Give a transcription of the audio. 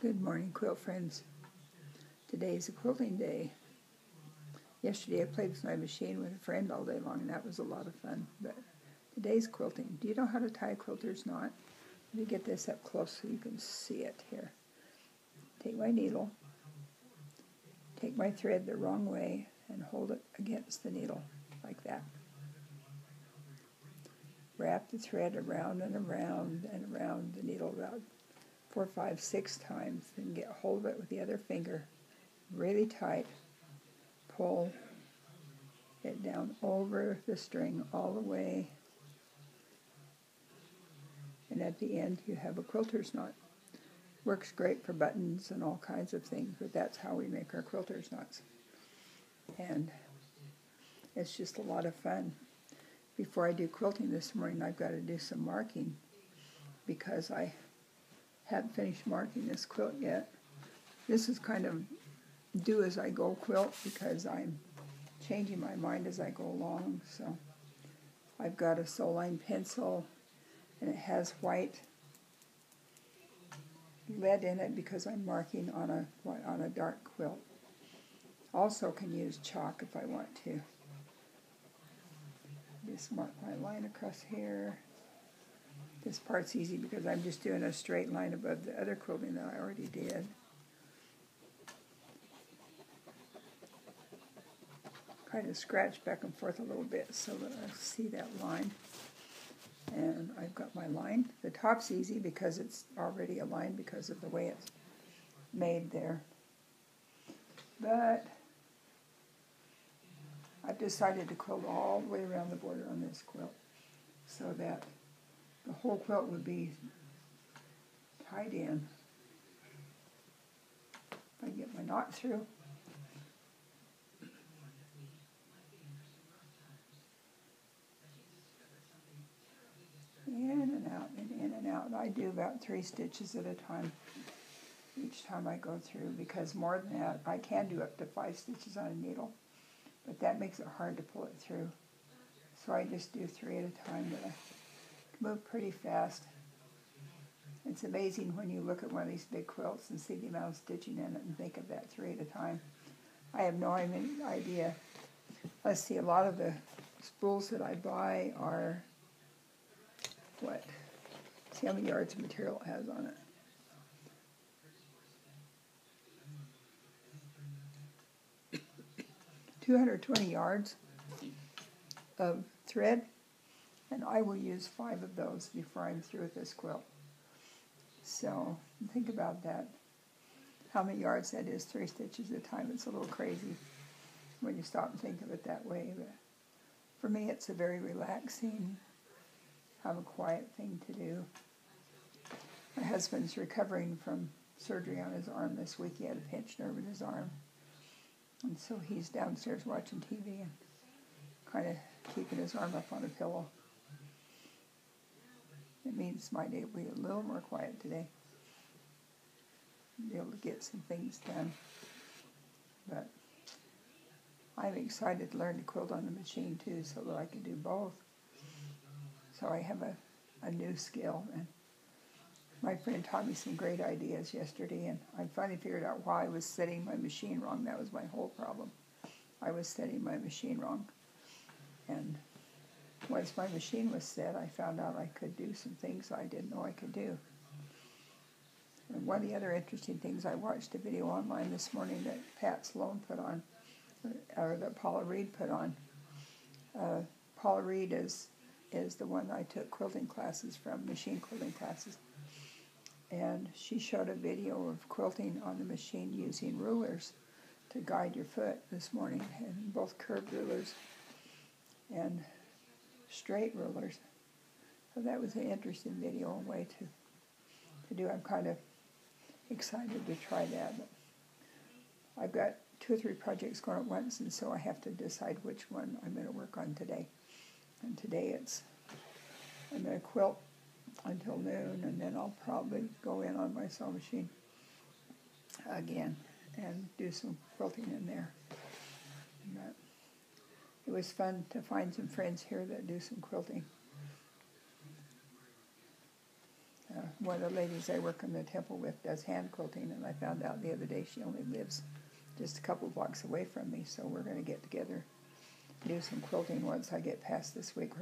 Good morning, quilt friends. Today's a quilting day. Yesterday I played with my machine with a friend all day long, and that was a lot of fun. But today's quilting. Do you know how to tie a quilter's knot? Let me get this up close so you can see it here. Take my needle, take my thread the wrong way, and hold it against the needle, like that. Wrap the thread around and around and around the needle about 4, 5, 6 times, then get hold of it with the other finger really tight. Pull it down over the string all the way, and at the end you have a quilter's knot. Works great for buttons and all kinds of things, but that's how we make our quilter's knots. And it's just a lot of fun. Before I do quilting this morning, I've got to do some marking because I haven't finished marking this quilt yet. This is kind of do as I go quilt because I'm changing my mind as I go along. So I've got a sew line pencil, and it has white lead in it because I'm marking on a dark quilt. Also can use chalk if I want to. Just mark my line across here. This part's easy because I'm just doing a straight line above the other quilting that I already did. Kind of scratch back and forth a little bit so that I see that line. And I've got my line. The top's easy because it's already a line because of the way it's made there. But I've decided to quilt all the way around the border on this quilt so that the whole quilt would be tied in. If I get my knot through. In and out and in and out. I do about 3 stitches at a time each time I go through, because more than that, I can do up to 5 stitches on a needle, but that makes it hard to pull it through. So I just do 3 at a time, but I move pretty fast. It's amazing when you look at one of these big quilts and see the amount of stitching in it and think of that 3 at a time. I have no idea. Let's see, a lot of the spools that I buy are what? See how many yards of material it has on it. 220 yards of thread, and I will use 5 of those before I'm through with this quilt. So think about that. How many yards that is, 3 stitches at a time. It's a little crazy when you stop and think of it that way, but for me it's a very relaxing, have a quiet thing to do. My husband's recovering from surgery on his arm this week. He had a pinched nerve in his arm. And so he's downstairs watching TV and kind of keeping his arm up on a pillow. It means my day will be a little more quiet today. Be able to get some things done. But I'm excited to learn to quilt on the machine too, so that I can do both. So I have a new skill, and my friend taught me some great ideas yesterday, and I finally figured out why I was setting my machine wrong. That was my whole problem. I was setting my machine wrong. And once my machine was set, I found out I could do some things I didn't know I could do. And one of the other interesting things, I watched a video online this morning that Pat Sloan put on, or that Paula Reed put on. Paula Reed is the one I took quilting classes from, machine quilting classes. And she showed a video of quilting on the machine using rulers to guide your foot this morning, and both curved rulers and straight rulers. So that was an interesting video, a way to do. I'm kind of excited to try that. But I've got 2 or 3 projects going at once, and so I have to decide which one I'm going to work on today. And today I'm going to quilt until noon, and then I'll probably go in on my sewing machine again and do some quilting in there. But it was fun to find some friends here that do some quilting. One of the ladies I work in the temple with does hand quilting, and I found out the other day she only lives just a couple blocks away from me, so we're going to get together, do some quilting once I get past this week.